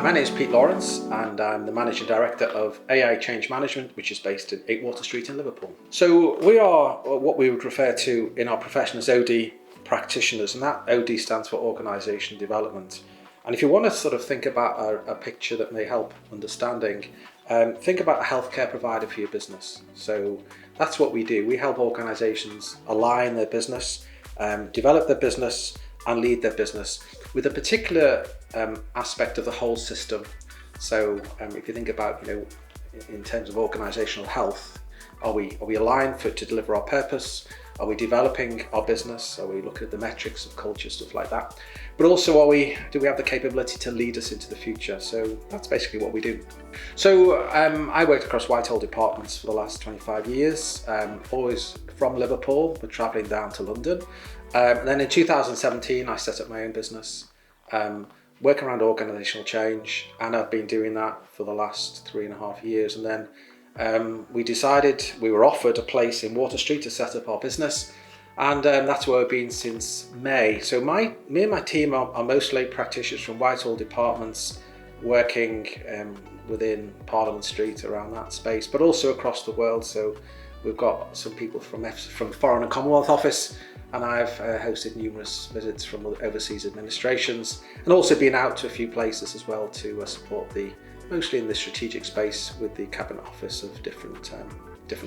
My name is Pete Lawrence and I'm the Managing Director of AI Change Management, which is based at 8 Water Street in Liverpool. So we are what we would refer to in our profession as OD practitioners, and that OD stands for Organisation Development. And if you want to sort of think about a picture that may help understanding, think about a healthcare provider for your business. So that's what we do. We help organisations align their business, develop their business and lead their business with a particular aspect of the whole system. So if you think about, in terms of organisational health, are we aligned to deliver our purpose? Are we developing our business? Are we looking at the metrics of culture, stuff like that? But also, do we have the capability to lead us into the future? So that's basically what we do. So I worked across Whitehall departments for the last 25 years, always from Liverpool, but travelling down to London. And then in 2017, I set up my own business, working around organisational change, and I've been doing that for the last 3.5 years. And then we were offered a place in Water Street to set up our business, and that's where I've been since May. So me and my team are mostly practitioners from Whitehall departments, working within Parliament Street around that space, but also across the world. So we've got some people from Foreign and Commonwealth Office, and I've hosted numerous visits from overseas administrations, and also been out to a few places as well to support mostly in the strategic space with the Cabinet Office of different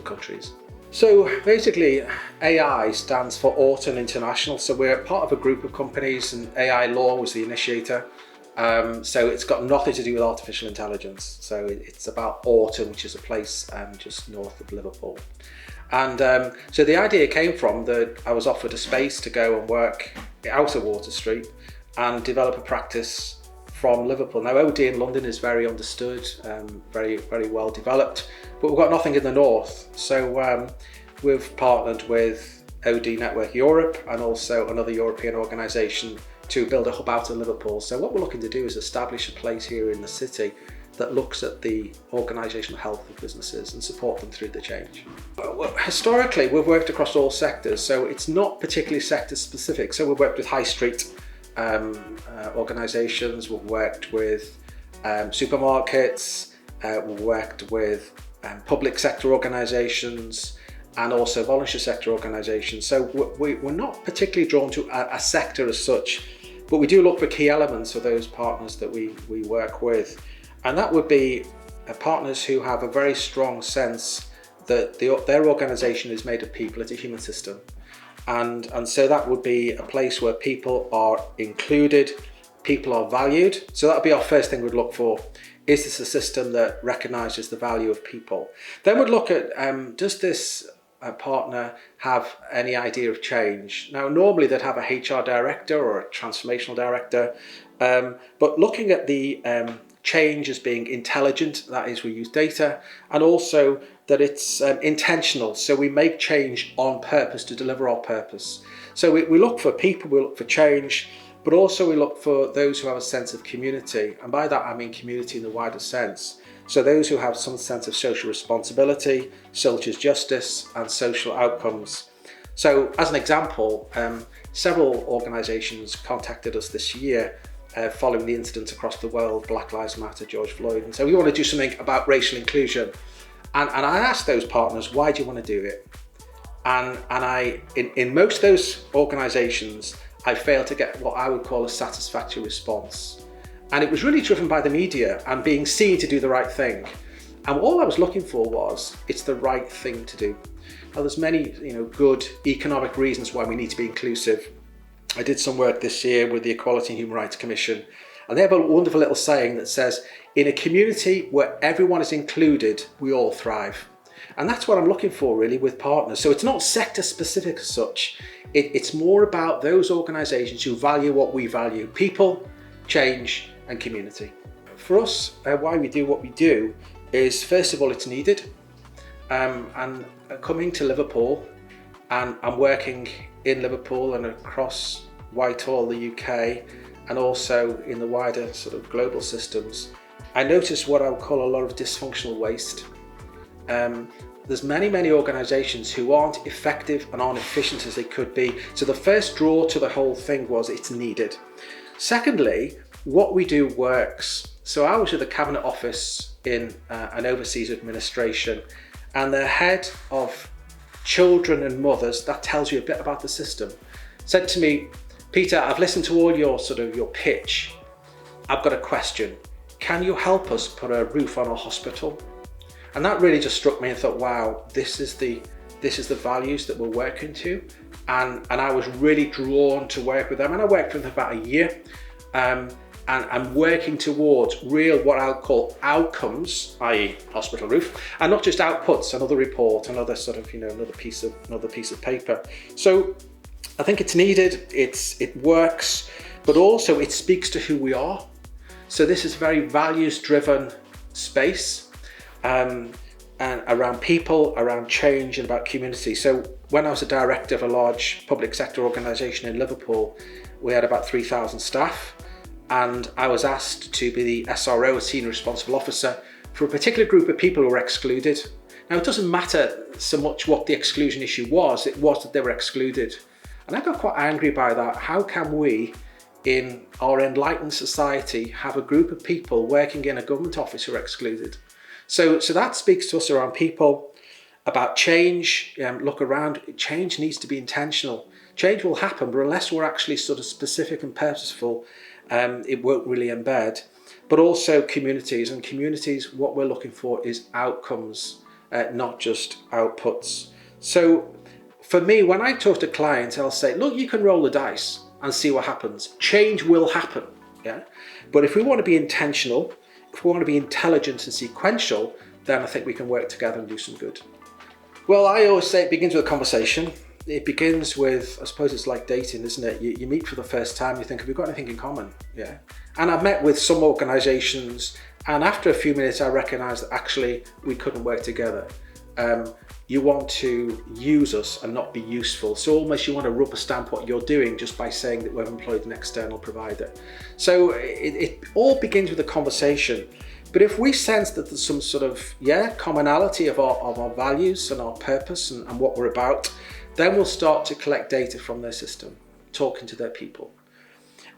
countries. So basically, AI stands for Auton International. So we're part of a group of companies, and AI Law was the initiator. So it's got nothing to do with artificial intelligence. So it's about Auton, which is a place just north of Liverpool. And so the idea came from that I was offered a space to go and work out of Water Street and develop a practice from Liverpool. Now, OD in London is very understood, very, very well developed, but we've got nothing in the north. So we've partnered with OD Network Europe and also another European organisation to build a hub out in Liverpool. So what we're looking to do is establish a place here in the city that looks at the organisational health of businesses and support them through the change. Well, historically, we've worked across all sectors, so it's not particularly sector specific. So we've worked with high street organisations, we've worked with supermarkets, we've worked with public sector organisations and also voluntary sector organisations. So we're not particularly drawn to a sector as such, but we do look for key elements of those partners that we work with. And that would be partners who have a very strong sense that their organisation is made of people, it's a human system. And so that would be a place where people are included, people are valued. So that would be our first thing we'd look for. Is this a system that recognises the value of people? Then we'd look at, does this partner have any idea of change? Now, normally they'd have a HR director or a transformational director, but looking at the change as being intelligent, that is, we use data, and also that it's intentional, so we make change on purpose to deliver our purpose. So we look for people, we look for change, but also we look for those who have a sense of community, and by that I mean community in the wider sense. So those who have some sense of social responsibility, social justice and social outcomes. So as an example, several organisations contacted us this year following the incidents across the world, Black Lives Matter, George Floyd, and so we want to do something about racial inclusion. And I asked those partners, why do you want to do it? And in most of those organisations, I failed to get what I would call a satisfactory response. And it was really driven by the media and being seen to do the right thing. And all I was looking for was, it's the right thing to do. Now there's many good economic reasons why we need to be inclusive. I did some work this year with the Equality and Human Rights Commission, and they have a wonderful little saying that says, in a community where everyone is included, we all thrive. And that's what I'm looking for really with partners. So it's not sector specific as such. It's more about those organisations who value what we value: people, change and community. For us, why we do what we do is, first of all, it's needed. And coming to Liverpool, and I'm working in Liverpool and across Whitehall, the UK, and also in the wider sort of global systems, I noticed what I would call a lot of dysfunctional waste. There's many organisations who aren't effective and aren't efficient as they could be. So the first draw to the whole thing was it's needed. Secondly, what we do works. So I was at the Cabinet Office in an overseas administration, and the head of children and mothers, that tells you a bit about the system, said to me, Peter, I've listened to all your pitch. I've got a question. Can you help us put a roof on our hospital? And that really just struck me and thought, wow, this is the values that we're working to. And I was really drawn to work with them. And I worked with them about a year. And I'm working towards real, what I'll call outcomes, i.e. hospital roof, and not just outputs, another report, another another piece of paper. So I think it's needed, it works, but also it speaks to who we are. So this is a very values-driven space, and around people, around change, and about community. So when I was a director of a large public sector organisation in Liverpool, we had about 3,000 staff, and I was asked to be the SRO, a senior responsible officer, for a particular group of people who were excluded. Now, it doesn't matter so much what the exclusion issue was, it was that they were excluded. And I got quite angry by that. How can we, in our enlightened society, have a group of people working in a government office who are excluded? So that speaks to us around people, about change. Look around, change needs to be intentional. Change will happen, but unless we're actually sort of specific and purposeful, it won't really embed. But also communities, and communities, what we're looking for is outcomes, not just outputs. So for me, when I talk to clients, I'll say, look, you can roll the dice and see what happens. Change will happen, yeah? But if we want to be intentional, if we want to be intelligent and sequential, then I think we can work together and do some good. Well, I always say it begins with a conversation. It begins with, I suppose it's like dating, isn't it? You meet for the first time, you think, have we got anything in common? Yeah. And I've met with some organisations, and after a few minutes, I recognised that actually we couldn't work together. You want to use us and not be useful. So almost you want to rubber stamp what you're doing just by saying that we've employed an external provider. So it all begins with a conversation. But if we sense that there's some sort of, commonality of our values and our purpose and what we're about, then we'll start to collect data from their system, talking to their people.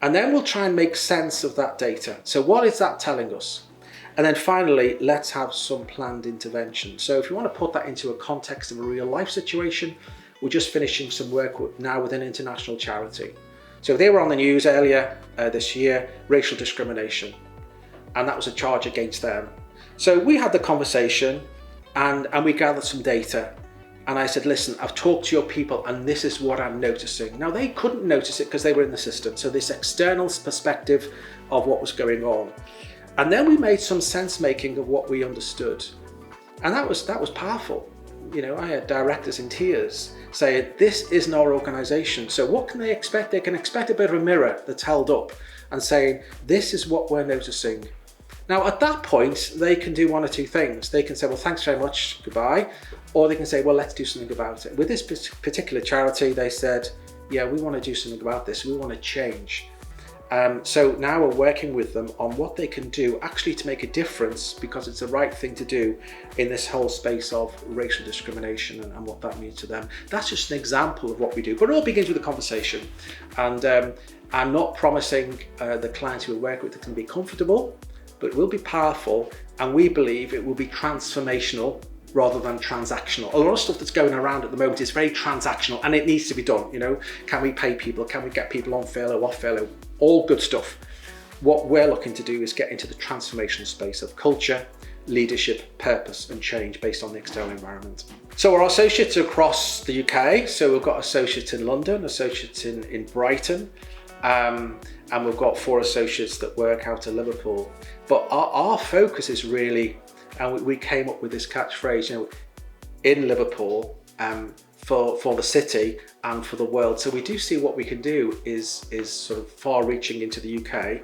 And then we'll try and make sense of that data. So what is that telling us? And then finally, let's have some planned intervention. So if you want to put that into a context of a real life situation, we're just finishing some work now with an international charity. So they were on the news earlier this year, racial discrimination. And that was a charge against them. So we had the conversation and we gathered some data. And I said, listen, I've talked to your people and this is what I'm noticing. Now they couldn't notice it because they were in the system. So this external perspective of what was going on. And then we made some sense making of what we understood. And that was powerful. I had directors in tears saying, this isn't our organisation. So what can they expect? They can expect a bit of a mirror that's held up and saying, this is what we're noticing. Now at that point, they can do one or two things. They can say, well, thanks very much, goodbye. Or they can say, well, let's do something about it. With this particular charity, they said, yeah, we want to do something about this. We want to change. So now we're working with them on what they can do actually to make a difference, because it's the right thing to do in this whole space of racial discrimination and what that means to them. That's just an example of what we do, but it all begins with a conversation. And I'm not promising the clients who we work with it can be comfortable, but it will be powerful, and we believe it will be transformational rather than transactional. A lot of stuff that's going around at the moment is very transactional and it needs to be done. Can we pay people? Can we get people on furlough, off furlough? All good stuff. What we're looking to do is get into the transformational space of culture, leadership, purpose and change based on the external environment. So our associates across the UK, so we've got associates in London, associates in Brighton, and we've got 4 associates that work out of Liverpool. But our focus is really, and we came up with this catchphrase, in Liverpool, for the city and for the world. So we do see what we can do is sort of far reaching into the UK.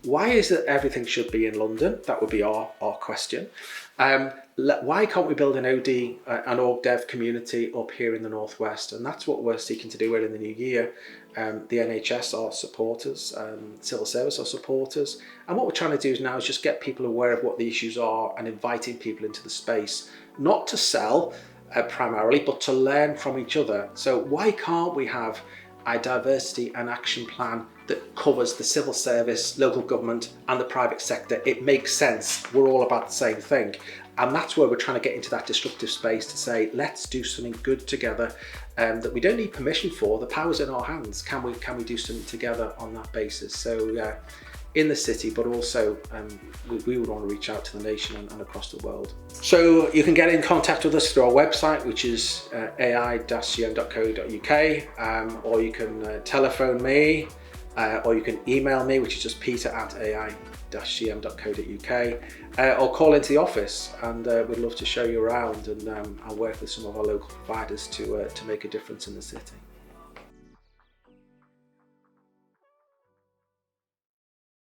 Why is it everything should be in London? That would be our question. Why can't we build an OD, an org dev community up here in the Northwest? And that's what we're seeking to do in the new year. The NHS are supporters, civil service are supporters. And what we're trying to do now is just get people aware of what the issues are and inviting people into the space, not to sell primarily, but to learn from each other. So why can't we have a diversity and action plan that covers the civil service, local government and the private sector. It makes sense. We're all about the same thing. And that's where we're trying to get into that disruptive space to say, let's do something good together that we don't need permission for. The power's in our hands. Can we do something together on that basis? So in the city, but also we would want to reach out to the nation and across the world. So you can get in contact with us through our website, which is ai-cm.co.uk, or you can telephone me, or you can email me, which is just peter@ai-cm.co.uk, or call into the office, and we'd love to show you around, and I'll work with some of our local providers to make a difference in the city.